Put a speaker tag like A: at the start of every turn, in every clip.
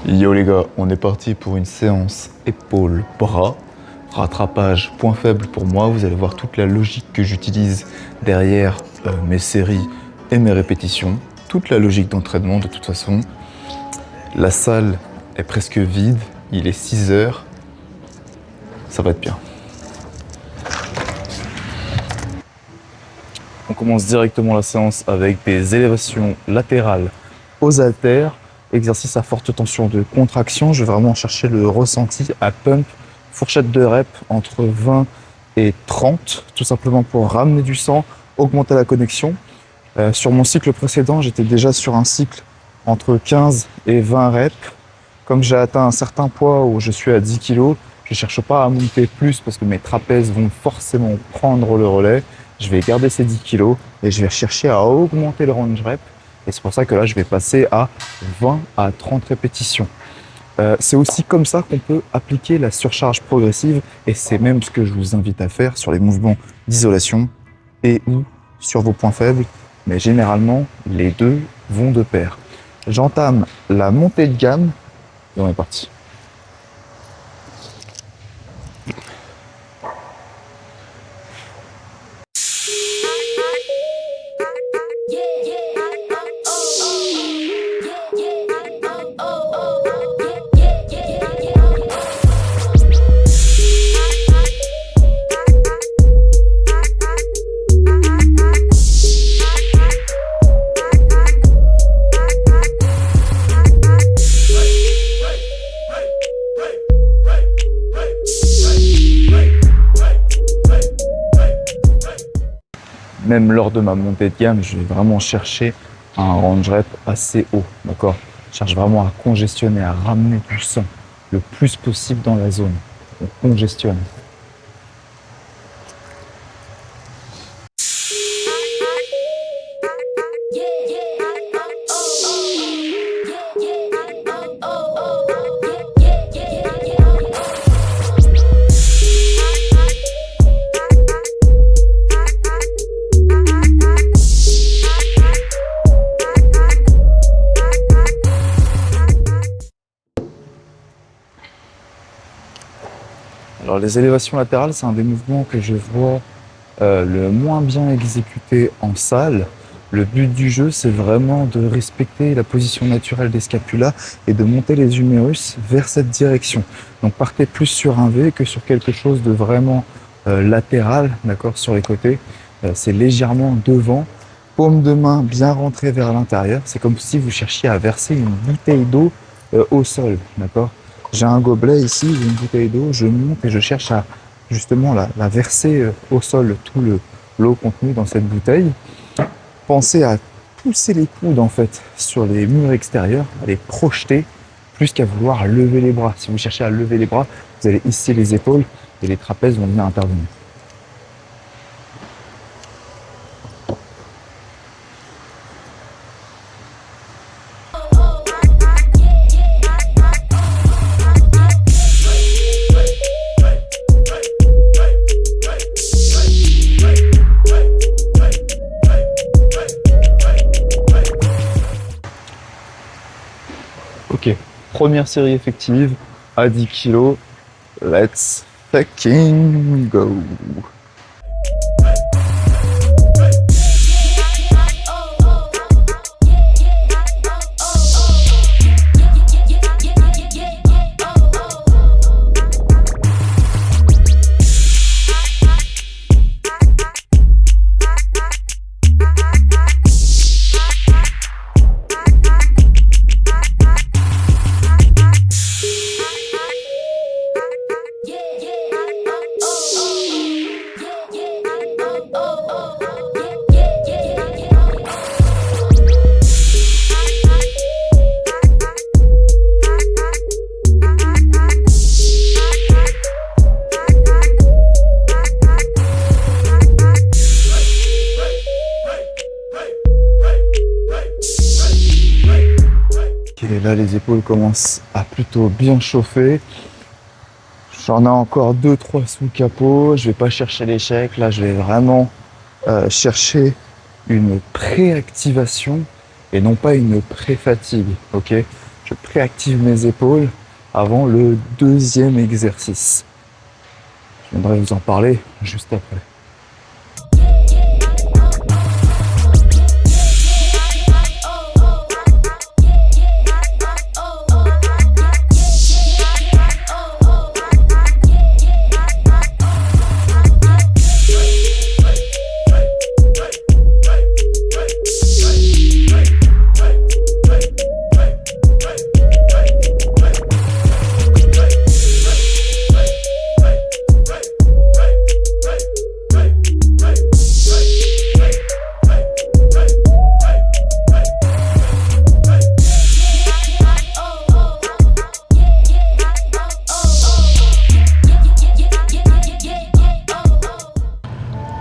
A: Yo les gars, on est parti pour une séance épaules-bras. Rattrapage, point faible pour moi. Vous allez voir toute la logique que j'utilise derrière mes séries et mes répétitions. Toute la logique d'entraînement de toute façon. La salle est presque vide. Il est 6 heures. Ça va être bien. On commence directement la séance avec des élévations latérales aux haltères. Exercice à forte tension de contraction. Je vais vraiment chercher le ressenti à pump. Fourchette de reps entre 20 et 30, tout simplement pour ramener du sang, augmenter la connexion. Sur mon cycle précédent, j'étais déjà sur un cycle entre 15 et 20 reps. Comme j'ai atteint un certain poids où je suis à 10 kg, je ne cherche pas à monter plus parce que mes trapèzes vont forcément prendre le relais. Je vais garder ces 10 kg et je vais chercher à augmenter le range rep. Et c'est pour ça que là, je vais passer à 20 à 30 répétitions. C'est aussi comme ça qu'on peut appliquer la surcharge progressive et c'est même ce que je vous invite à faire sur les mouvements d'isolation et ou sur vos points faibles. Mais généralement, les deux vont de pair. J'entame la montée de gamme et on est parti. Même lors de ma montée de gamme, je vais vraiment chercher un range rep assez haut, d'accord ? Je cherche vraiment à congestionner, à ramener du sang le plus possible dans la zone. On congestionne. Alors les élévations latérales, c'est un des mouvements que je vois le moins bien exécuté en salle. Le but du jeu, c'est vraiment de respecter la position naturelle des scapulas et de monter les humérus vers cette direction. Donc partez plus sur un V que sur quelque chose de vraiment latéral, d'accord, sur les côtés. C'est légèrement devant, paume de main bien rentrée vers l'intérieur. C'est comme si vous cherchiez à verser une bouteille d'eau au sol, d'accord. J'ai un gobelet ici, j'ai une bouteille d'eau, je monte et je cherche à justement la verser au sol, tout l'eau contenue dans cette bouteille. Pensez à pousser les coudes en fait sur les murs extérieurs, à les projeter plus qu'à vouloir lever les bras. Si vous cherchez à lever les bras, vous allez hisser les épaules et les trapèzes vont venir intervenir. Ok, première série effective à 10 kg. Let's fucking go! Et là, les épaules commencent à plutôt bien chauffer. J'en ai encore 2-3 sous le capot. Je vais pas chercher l'échec. Là, je vais vraiment chercher une préactivation et non pas une pré-fatigue. Ok, je préactive mes épaules avant le deuxième exercice. Je viendrai vous en parler juste après.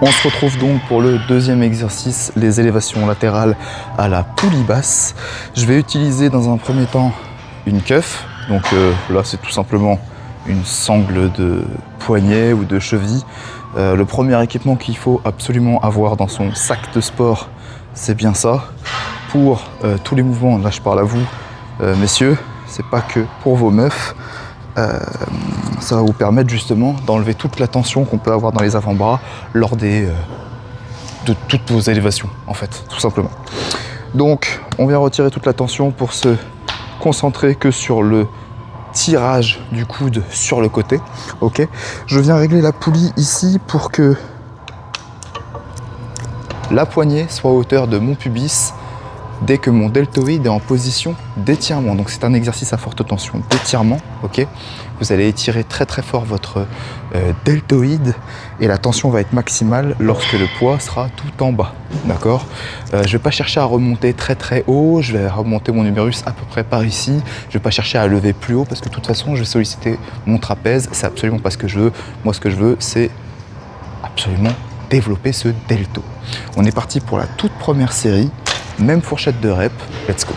A: On se retrouve donc pour le deuxième exercice, les élévations latérales à la poulie basse. Je vais utiliser dans un premier temps une cuff. Donc là, c'est tout simplement une sangle de poignet ou de cheville. Le premier équipement qu'il faut absolument avoir dans son sac de sport, c'est bien ça. Pour tous les mouvements, là je parle à vous, messieurs, c'est pas que pour vos meufs. Ça va vous permettre justement d'enlever toute la tension qu'on peut avoir dans les avant-bras lors de toutes vos élévations, en fait, tout simplement. Donc, on vient retirer toute la tension pour se concentrer que sur le tirage du coude sur le côté. Ok. Je viens régler la poulie ici pour que la poignée soit à hauteur de mon pubis dès que mon deltoïde est en position d'étirement. Donc c'est un exercice à forte tension d'étirement, ok. Vous allez étirer très très fort votre deltoïde et la tension va être maximale lorsque le poids sera tout en bas, d'accord. Je ne vais pas chercher à remonter très très haut, je vais remonter mon humérus à peu près par ici. Je ne vais pas chercher à lever plus haut parce que de toute façon je vais solliciter mon trapèze, c'est absolument pas ce que je veux. Moi ce que je veux c'est absolument développer ce delto. On est parti pour la toute première série. Même fourchette de rep, let's go.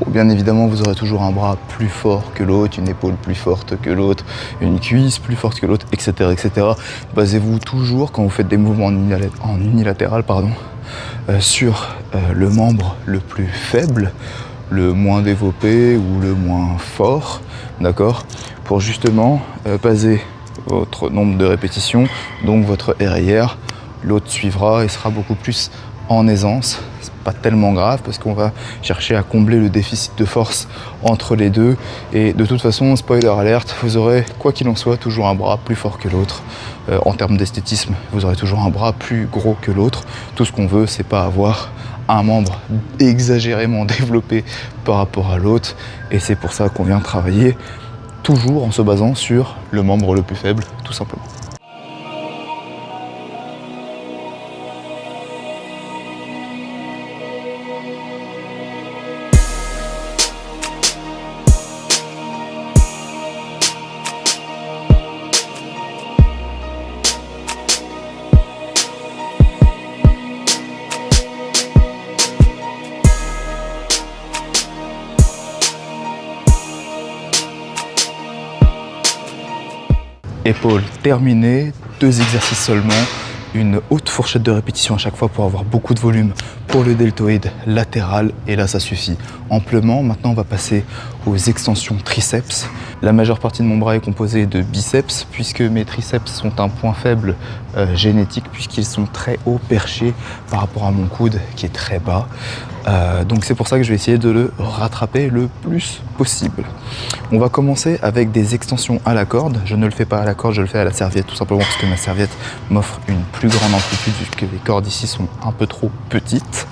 A: Bien évidemment, vous aurez toujours un bras plus fort que l'autre, une épaule plus forte que l'autre, une cuisse plus forte que l'autre, etc., etc. Basez-vous toujours, quand vous faites des mouvements en unilatéral, sur le membre le plus faible, le moins développé ou le moins fort, d'accord, pour justement baser votre nombre de répétitions, donc votre RIR. L'autre suivra et sera beaucoup plus en aisance. C'est pas tellement grave parce qu'on va chercher à combler le déficit de force entre les deux. Et de toute façon, spoiler alerte, vous aurez, quoi qu'il en soit, toujours un bras plus fort que l'autre. En termes d'esthétisme, vous aurez toujours un bras plus gros que l'autre. Tout ce qu'on veut, c'est pas avoir un membre exagérément développé par rapport à l'autre. Et c'est pour ça qu'on vient travailler toujours en se basant sur le membre le plus faible, tout simplement. Épaules terminées, 2 exercices seulement. Une haute fourchette de répétition à chaque fois pour avoir beaucoup de volume pour le deltoïde latéral et là ça suffit amplement. Maintenant on va passer aux extensions triceps. La majeure partie de mon bras est composée de biceps puisque mes triceps sont un point faible génétique puisqu'ils sont très haut perchés par rapport à mon coude qui est très bas. Donc c'est pour ça que je vais essayer de le rattraper le plus possible. On va commencer avec des extensions à la corde. Je ne le fais pas à la corde, je le fais à la serviette tout simplement parce que ma serviette m'offre une plus grande amplitude vu que les cordes ici sont un peu trop petites.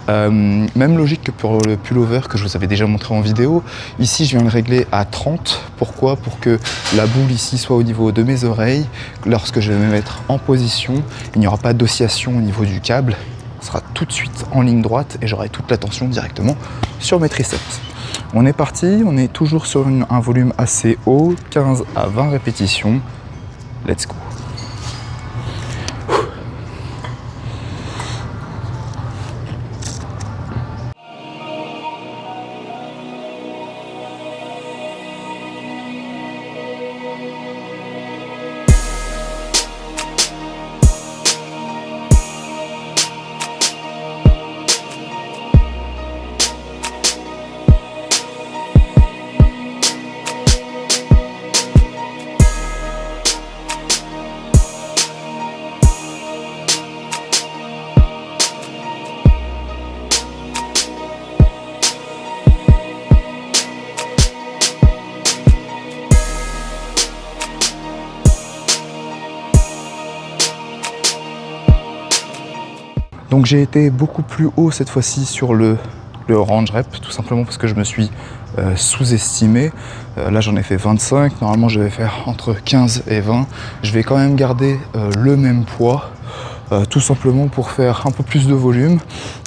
A: Même logique que pour le pullover que je vous avais déjà montré en vidéo. Ici je viens le régler à 30. Pourquoi? Pour que la boule ici soit au niveau de mes oreilles. Lorsque je vais me mettre en position, il n'y aura pas d'oscillation au niveau du câble. Sera tout de suite en ligne droite et j'aurai toute la tension directement sur mes triceps. On est parti, on est toujours sur un volume assez haut, 15 à 20 répétitions. Let's go. Donc j'ai été beaucoup plus haut cette fois-ci sur le range rep, tout simplement parce que je me suis sous-estimé. Là j'en ai fait 25, normalement je vais faire entre 15 et 20. Je vais quand même garder le même poids, tout simplement pour faire un peu plus de volume.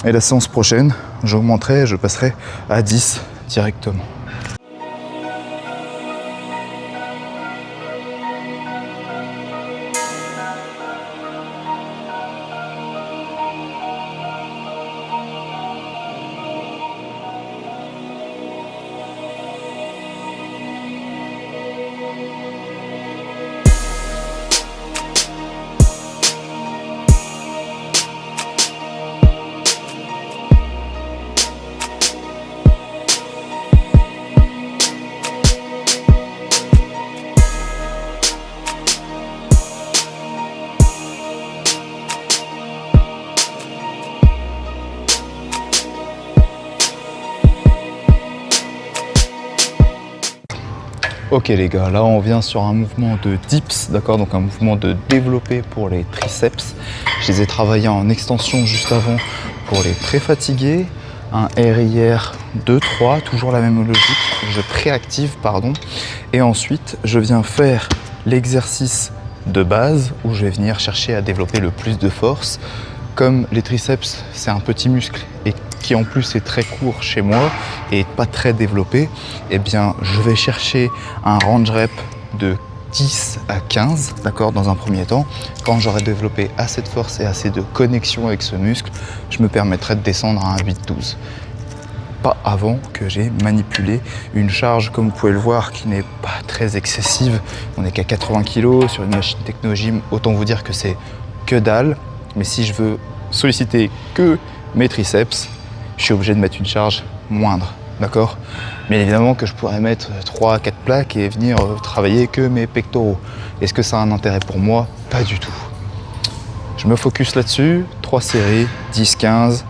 A: Et la séance prochaine, j'augmenterai, je passerai à 10 directement. Ok les gars, là on vient sur un mouvement de dips, d'accord, donc un mouvement de développé pour les triceps. Je les ai travaillés en extension juste avant pour les très fatigués. Un RIR 2-3, toujours la même logique, je préactive, pardon. Et ensuite, je viens faire l'exercice de base où je vais venir chercher à développer le plus de force. Comme les triceps, c'est un petit muscle et qui en plus est très court chez moi et pas très développé, eh bien je vais chercher un range rep de 10 à 15, d'accord, dans un premier temps. Quand j'aurai développé assez de force et assez de connexion avec ce muscle, je me permettrai de descendre à un 8-12. Pas avant que j'ai manipulé une charge, comme vous pouvez le voir, qui n'est pas très excessive. On n'est qu'à 80 kg sur une machine Technogym, autant vous dire que c'est que dalle. Mais si je veux solliciter que mes triceps, je suis obligé de mettre une charge moindre, d'accord? Bien évidemment que je pourrais mettre 3 à 4 plaques et venir travailler que mes pectoraux. Est-ce que ça a un intérêt pour moi? Pas du tout. Je me focus là-dessus, 3 séries, 10-15,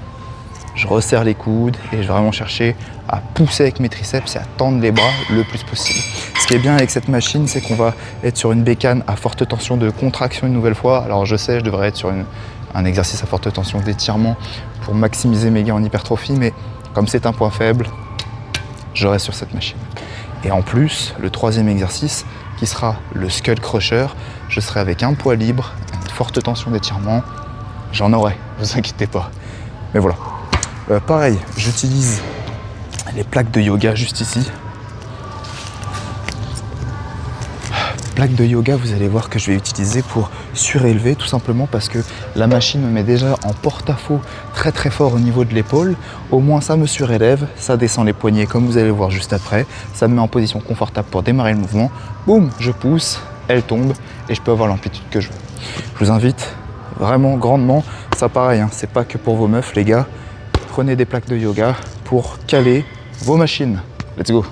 A: je resserre les coudes et je vais vraiment chercher à pousser avec mes triceps et à tendre les bras le plus possible. Ce qui est bien avec cette machine, c'est qu'on va être sur une bécane à forte tension de contraction une nouvelle fois. Alors je sais, je devrais être sur un exercice à forte tension d'étirement pour maximiser mes gains en hypertrophie, mais comme c'est un point faible, je reste sur cette machine. Et en plus, le troisième exercice, qui sera le skull crusher, je serai avec un poids libre, une forte tension d'étirement, j'en aurai, ne vous inquiétez pas. Mais voilà. Pareil, j'utilise les plaques de yoga juste ici. Plaque de yoga, vous allez voir que je vais utiliser pour surélever, tout simplement parce que la machine me met déjà en porte-à-faux très très fort au niveau de l'épaule. Au moins ça me surélève, ça descend les poignets comme vous allez le voir juste après, ça me met en position confortable pour démarrer le mouvement. Boum, je pousse elle tombe et je peux avoir l'amplitude que je veux. Je vous invite vraiment grandement, ça pareil, hein, c'est pas que pour vos meufs les gars, prenez des plaques de yoga pour caler vos machines. Let's go!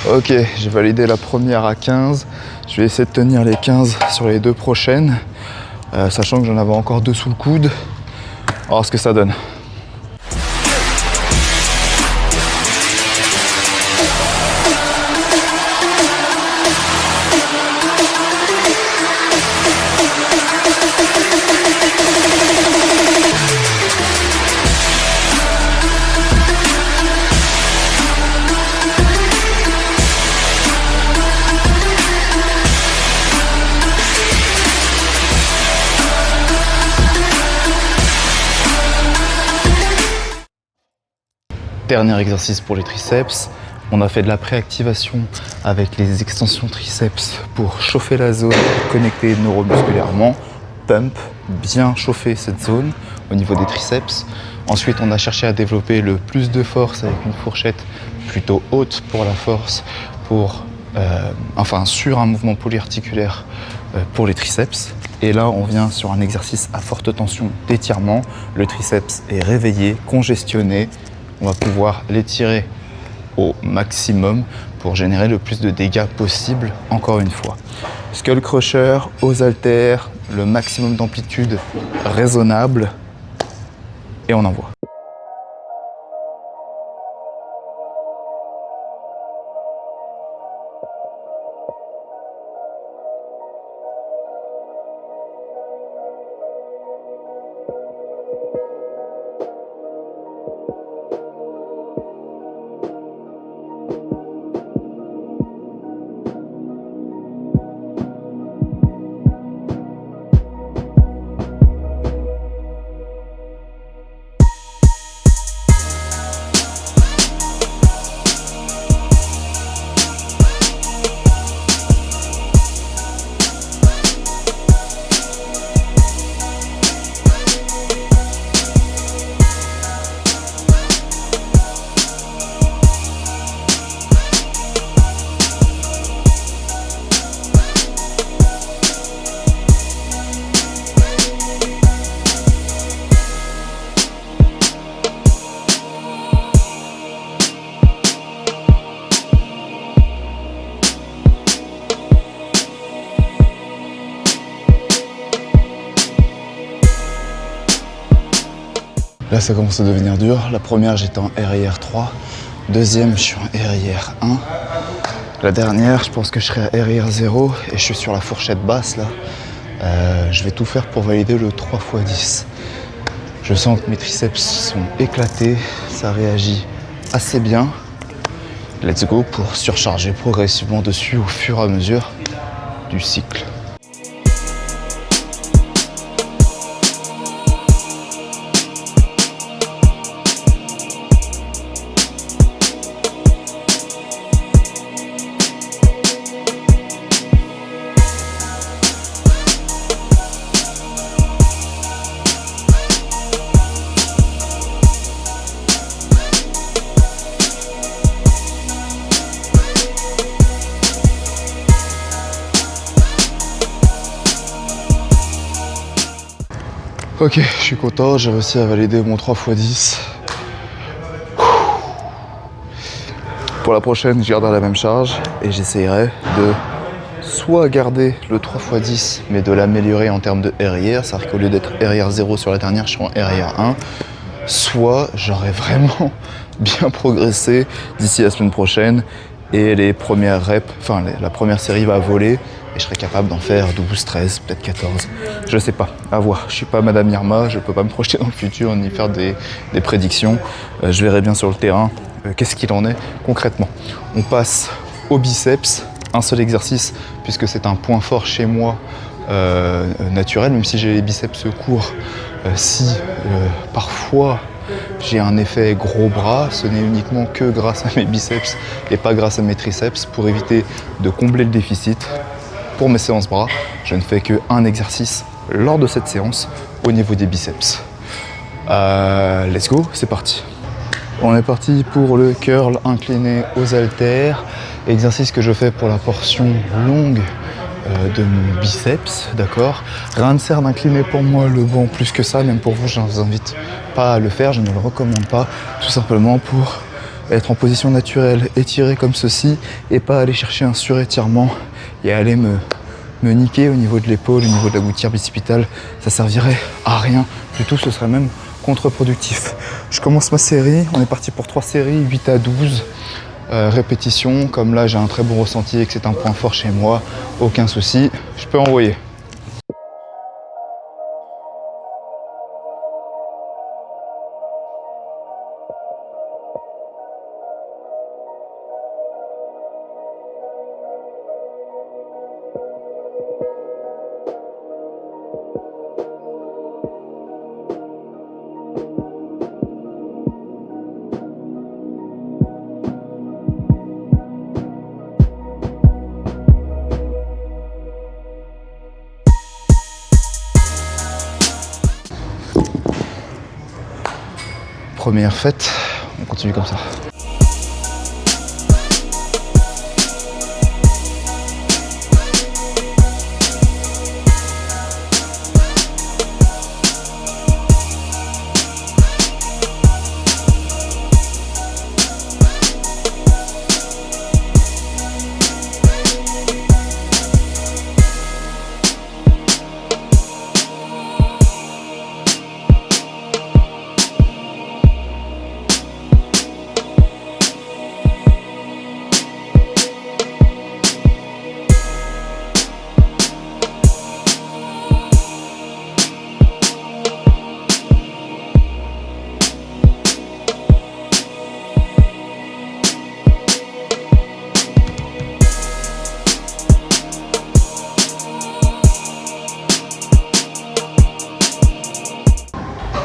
A: Ok, j'ai validé la première à 15. Je vais essayer de tenir les 15 sur les deux prochaines, sachant que j'en avais encore 2 sous le coude. On va voir ce que ça donne. Dernier exercice pour les triceps. On a fait de la préactivation avec les extensions triceps pour chauffer la zone, connecter neuromusculairement. Pump, bien chauffer cette zone au niveau des triceps. Ensuite, on a cherché à développer le plus de force avec une fourchette plutôt haute pour la force, sur un mouvement polyarticulaire pour les triceps. Et là, on vient sur un exercice à forte tension d'étirement. Le triceps est réveillé, congestionné. On va pouvoir l'étirer au maximum pour générer le plus de dégâts possible, encore une fois. Skull crusher, aux haltères, le maximum d'amplitude raisonnable et on envoie. Là, ça commence à devenir dur. La première, j'étais en RIR 3. Deuxième, je suis en RIR 1. La dernière, je pense que je serai à RIR 0 et je suis sur la fourchette basse là. Je vais tout faire pour valider le 3x10. Je sens que mes triceps sont éclatés, ça réagit assez bien. Let's go pour surcharger progressivement dessus au fur et à mesure du cycle. Ok, je suis content, j'ai réussi à valider mon 3x10. Pour la prochaine, je garderai la même charge et j'essayerai de soit garder le 3x10 mais de l'améliorer en termes de RIR, c'est-à-dire qu'au lieu d'être RIR 0 sur la dernière, je suis en RIR 1, soit j'aurai vraiment bien progressé d'ici la semaine prochaine et les premières reps, enfin la première série va voler et je serai capable d'en faire 12, 13, peut-être 14, je sais pas, à voir. Je suis pas Madame Irma, je peux pas me projeter dans le futur ni faire des prédictions, je verrai bien sur le terrain qu'est-ce qu'il en est concrètement. On passe au biceps. Un seul exercice, puisque c'est un point fort chez moi naturel, même si j'ai les biceps courts. Si parfois j'ai un effet gros bras, ce n'est uniquement que grâce à mes biceps et pas grâce à mes triceps. Pour éviter de combler le déficit, pour mes séances bras, je ne fais qu'un exercice lors de cette séance au niveau des biceps. Let's go, c'est parti. On est parti pour le curl incliné aux haltères, exercice que je fais pour la portion longue de mon biceps, d'accord. Rien ne sert d'incliner pour moi le banc plus que ça, même pour vous, je ne vous invite pas à le faire, je ne le recommande pas, tout simplement pour être en position naturelle, étiré comme ceci, et pas aller chercher un surétirement et aller me niquer au niveau de l'épaule, au niveau de la gouttière bicipitale, ça servirait à rien du tout, ce serait même contre-productif. Je commence ma série, on est parti pour 3 séries, 8 à 12 répétitions. Comme là j'ai un très bon ressenti et que c'est un point fort chez moi, aucun souci, je peux envoyer. Première faite, on continue comme ça.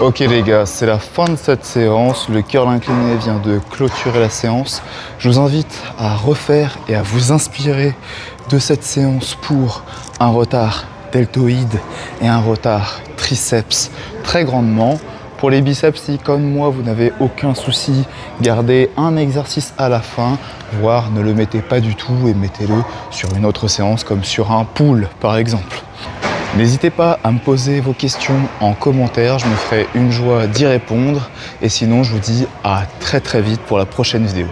A: Ok les gars, c'est la fin de cette séance, le curl incliné vient de clôturer la séance. Je vous invite à refaire et à vous inspirer de cette séance pour un retard deltoïde et un retard triceps très grandement. Pour les biceps, si comme moi vous n'avez aucun souci, gardez un exercice à la fin, voire ne le mettez pas du tout et mettez-le sur une autre séance comme sur un pull par exemple. N'hésitez pas à me poser vos questions en commentaire, je me ferai une joie d'y répondre. Et sinon, je vous dis à très vite pour la prochaine vidéo.